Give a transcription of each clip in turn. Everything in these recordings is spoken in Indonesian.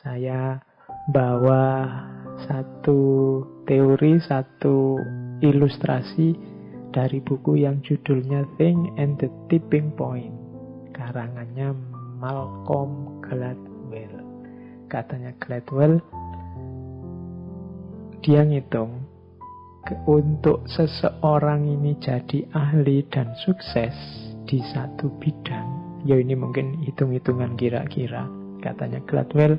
Saya bawa satu teori, satu ilustrasi dari buku yang judulnya Think and the Tipping Point, karangannya Malcolm Gladwell. Katanya Gladwell, dia ngitung untuk seseorang ini jadi ahli dan sukses di satu bidang, ya ini mungkin hitung-hitungan kira-kira. Katanya Gladwell,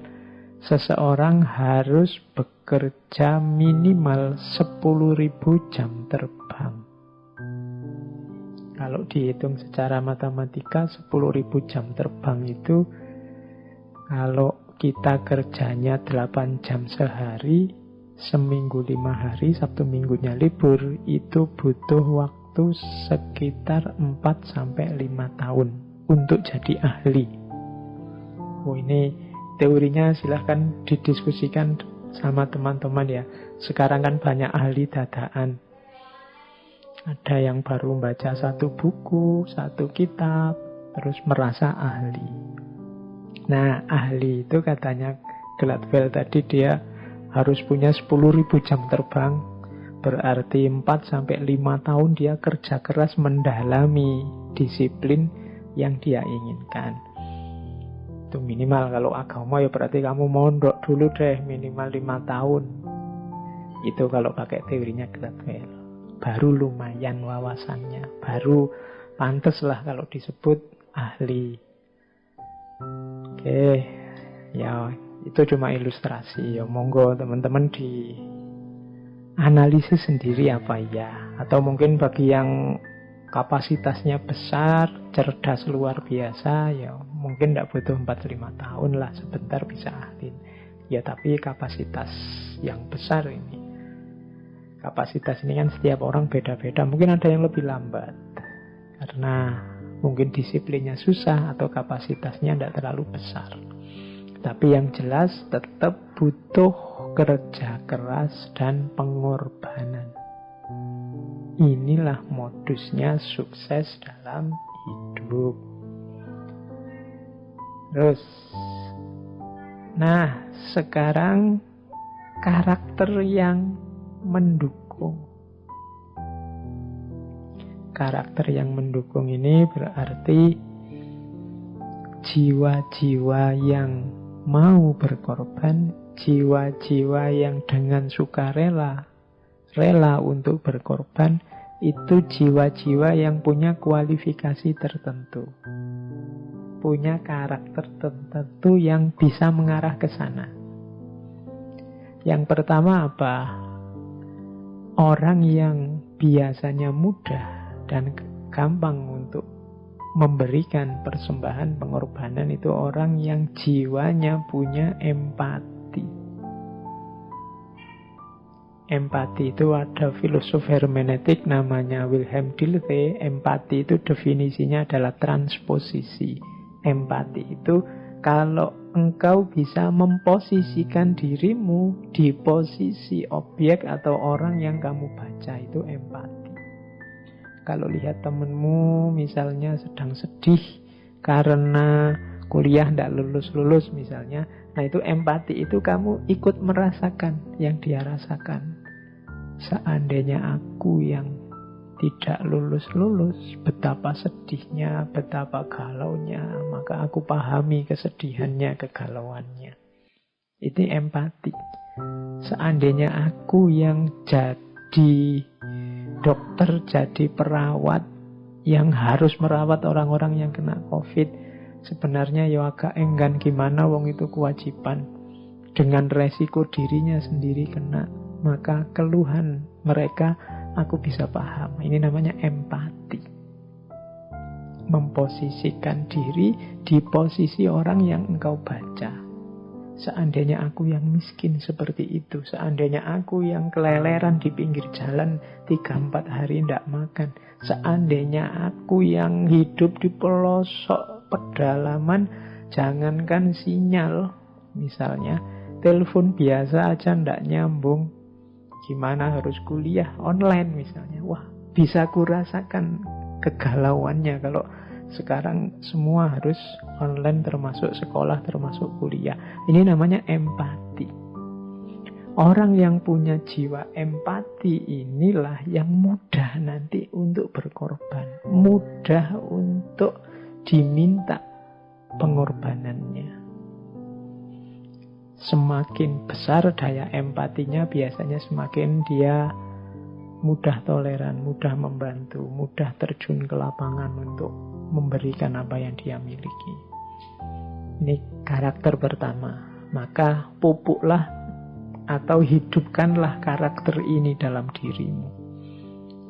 seseorang harus bekerja minimal 10.000 jam terbang. Kalau dihitung secara matematika, 10.000 jam terbang itu, kalau kita kerjanya 8 jam sehari, seminggu 5 hari, Sabtu minggunya libur, itu butuh waktu sekitar 4-5 tahun untuk jadi ahli. Oh, ini teorinya silahkan didiskusikan sama teman-teman ya. Sekarang kan banyak ahli dadaan. Ada yang baru baca satu buku, satu kitab, terus merasa ahli. Nah, ahli itu katanya Gladwell tadi, dia harus punya 10.000 jam terbang. Berarti 4-5 tahun dia kerja keras mendalami disiplin yang dia inginkan. Itu minimal. Kalau agama ya berarti kamu mondok dulu deh minimal 5 tahun. Itu kalau pakai teorinya Gladwell. Baru lumayan wawasannya, baru pantes lah kalau disebut ahli. Oke, ya itu cuma ilustrasi. Ya monggo teman-teman di analisis sendiri apa ya. Atau mungkin bagi yang kapasitasnya besar, cerdas luar biasa, ya mungkin tidak butuh 4-5 tahun lah, sebentar bisa ahli. Ya tapi kapasitas yang besar ini, kapasitas ini kan setiap orang beda-beda. Mungkin ada yang lebih lambat karena mungkin disiplinnya susah atau kapasitasnya tidak terlalu besar. Tapi yang jelas tetap butuh kerja keras dan pengorbanan. Inilah modusnya sukses dalam hidup. Terus, nah sekarang karakter yang mendukung. Karakter yang mendukung ini berarti jiwa-jiwa yang mau berkorban, jiwa-jiwa yang dengan sukarela, rela untuk berkorban, itu jiwa-jiwa yang punya kualifikasi tertentu, punya karakter tertentu yang bisa mengarah ke sana. Yang pertama apa? Orang yang biasanya mudah dan gampang untuk memberikan persembahan, pengorbanan, itu orang yang jiwanya punya empati. Empati itu ada filosof hermeneutik namanya Wilhelm Dilthey. Empati itu definisinya adalah transposisi. Empati itu kalau engkau bisa memposisikan dirimu di posisi objek atau orang yang kamu baca, itu empati. Kalau lihat temenmu misalnya sedang sedih karena kuliah tidak lulus-lulus misalnya, nah itu empati, itu kamu ikut merasakan yang dia rasakan. Seandainya aku yang tidak lulus-lulus, betapa sedihnya, betapa galaunya, maka aku pahami kesedihannya, kegalauannya. Itu empati. Seandainya aku yang jadi dokter, jadi perawat yang harus merawat orang-orang yang kena COVID, sebenarnya ya agak enggan, gimana wong itu kewajiban, dengan resiko dirinya sendiri kena, maka keluhan mereka aku bisa paham. Ini namanya empati. Memposisikan diri di posisi orang yang engkau baca. Seandainya aku yang miskin seperti itu, seandainya aku yang keleleran di pinggir jalan 3-4 hari tidak makan, seandainya aku yang hidup di pelosok pedalaman, jangankan sinyal, misalnya telepon biasa aja tidak nyambung, gimana harus kuliah online misalnya. Wah, bisa kurasakan kegalauannya. Kalau Sekarang semua harus online, termasuk sekolah, termasuk kuliah. Ini namanya empati. Orang yang punya jiwa empati inilah yang mudah nanti untuk berkorban, mudah untuk diminta pengorbanannya. Semakin besar daya empatinya, biasanya semakin dia mudah toleran, mudah membantu, mudah terjun ke lapangan untuk memberikan apa yang dia miliki. Ini karakter pertama. Maka pupuklah atau hidupkanlah karakter ini dalam dirimu.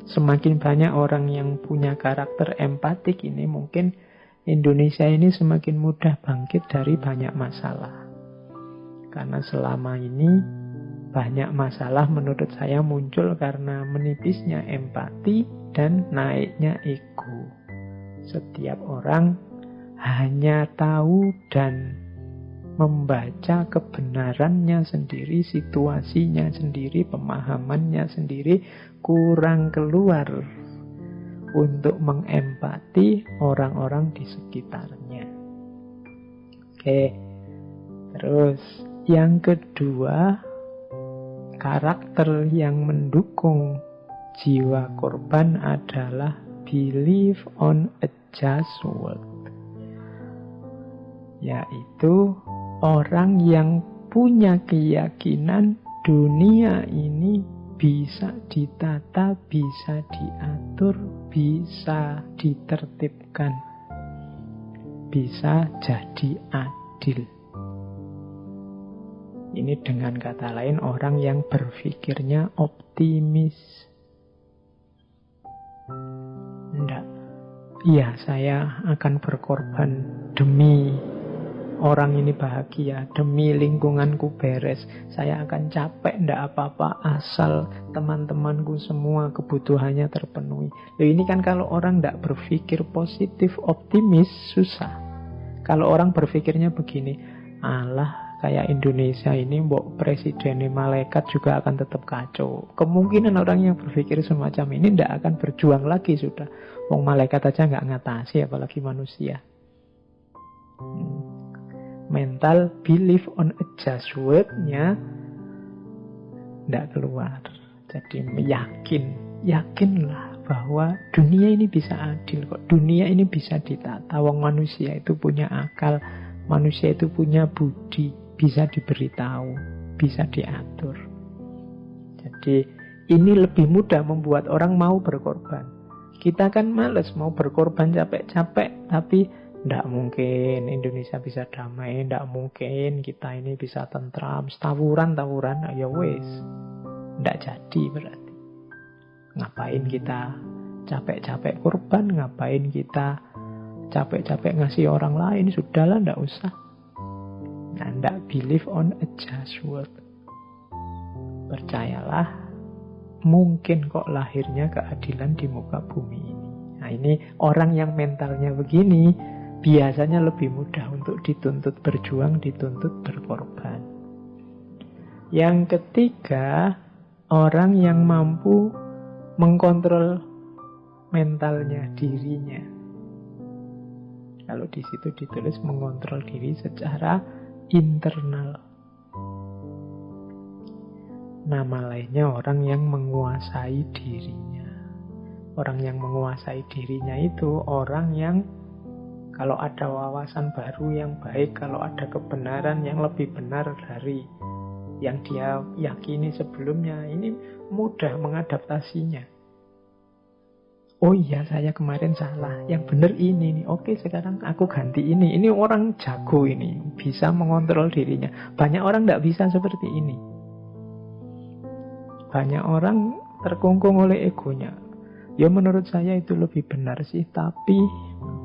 Semakin banyak orang yang punya karakter empatik ini, mungkin Indonesia ini semakin mudah bangkit dari banyak masalah. Karena selama ini banyak masalah menurut saya muncul karena menipisnya empati dan naiknya ego. Setiap orang hanya tahu dan membaca kebenarannya sendiri, situasinya sendiri, pemahamannya sendiri, kurang keluar untuk mengempati orang-orang di sekitarnya. Oke, terus yang kedua, karakter yang mendukung jiwa korban adalah belief on a just world, yaitu orang yang punya keyakinan dunia ini bisa ditata, bisa diatur, bisa ditertibkan, bisa jadi adil. Ini dengan kata lain orang yang berpikirnya optimis. Enggak, iya saya akan berkorban demi orang ini bahagia, demi lingkunganku beres. Saya akan capek, ndak apa-apa, asal teman-temanku semua kebutuhannya terpenuhi. Loh, ini kan kalau orang ndak berpikir positif, optimis, susah. Kalau orang berpikirnya begini, alah, kayak Indonesia ini, mbok presidennya malaikat juga akan tetap kacau. Kemungkinan orang yang berpikir semacam ini ndak akan berjuang lagi sudah. Wong malaikat aja nggak ngatasi, apalagi manusia. Mental belief on a just word-nya tidak keluar. Jadi yakinlah bahwa dunia ini bisa adil kok. Dunia ini bisa ditata. Wong manusia itu punya akal, manusia itu punya budi, bisa diberitahu, bisa diatur. Jadi ini lebih mudah membuat orang mau berkorban. Kita kan males mau berkorban capek-capek, tapi tidak mungkin Indonesia bisa damai, tidak mungkin kita ini bisa tentram, tawuran, ya wes, tidak jadi berarti. Ngapain kita capek-capek korban, ngapain kita capek-capek ngasih orang lain, sudahlah, tidak usah. Nah, tidak believe on a just word. Percayalah, mungkin kok lahirnya keadilan di muka bumi ini. Nah, ini orang yang mentalnya begini biasanya lebih mudah untuk dituntut berjuang, dituntut berkorban. Yang ketiga, orang yang mampu mengkontrol mentalnya, dirinya. Kalau di situ ditulis mengontrol diri secara internal. Nama lainnya orang yang menguasai dirinya. Orang yang menguasai dirinya itu orang yang kalau ada wawasan baru yang baik, kalau ada kebenaran yang lebih benar dari yang dia yakini sebelumnya, ini mudah mengadaptasinya. Oh iya, saya kemarin salah, yang benar ini nih. Oke, sekarang aku ganti ini. Ini orang jago ini, bisa mengontrol dirinya. Banyak orang tidak bisa seperti ini. Banyak orang terkungkung oleh egonya. Ya menurut saya itu lebih benar sih, tapi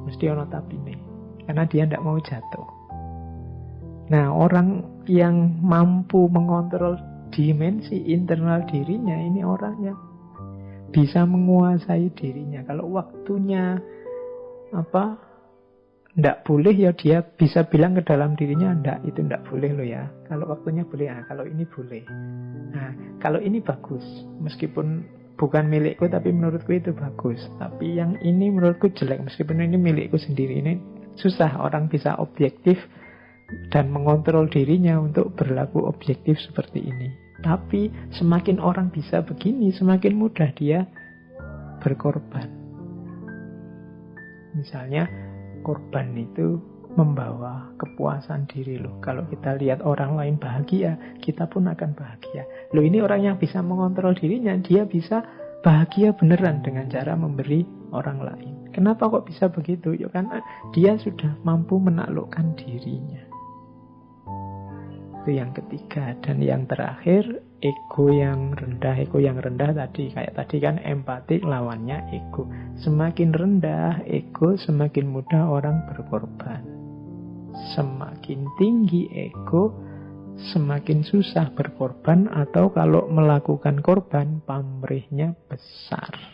mesti ono tapi nih, karena dia tidak mau jatuh. Nah, orang yang mampu mengontrol dimensi internal dirinya, ini orang yang bisa menguasai dirinya. Kalau waktunya ndak boleh, ya dia bisa bilang ke dalam dirinya, ndak, itu ndak boleh loh ya. Kalau waktunya boleh, kalau ini boleh. Nah, kalau ini bagus, meskipun bukan milikku tapi menurutku itu bagus. Tapi yang ini menurutku jelek meskipun ini milikku sendiri. Ini susah orang bisa objektif dan mengontrol dirinya untuk berlaku objektif seperti ini. Tapi semakin orang bisa begini, semakin mudah dia berkorban. Misalnya korban itu membawa kepuasan diri loh. Kalau kita lihat orang lain bahagia, kita pun akan bahagia. Loh, ini orang yang bisa mengontrol dirinya, dia bisa bahagia beneran dengan cara memberi orang lain. Kenapa kok bisa begitu? Ya karena dia sudah mampu menaklukkan dirinya. Itu yang ketiga. Dan yang terakhir, ego yang rendah. Ego yang rendah tadi, kayak tadi kan empati lawannya ego. Semakin rendah ego, semakin mudah orang berkorban. Semakin tinggi ego, semakin susah berkorban. Atau kalau melakukan korban, pamrihnya besar.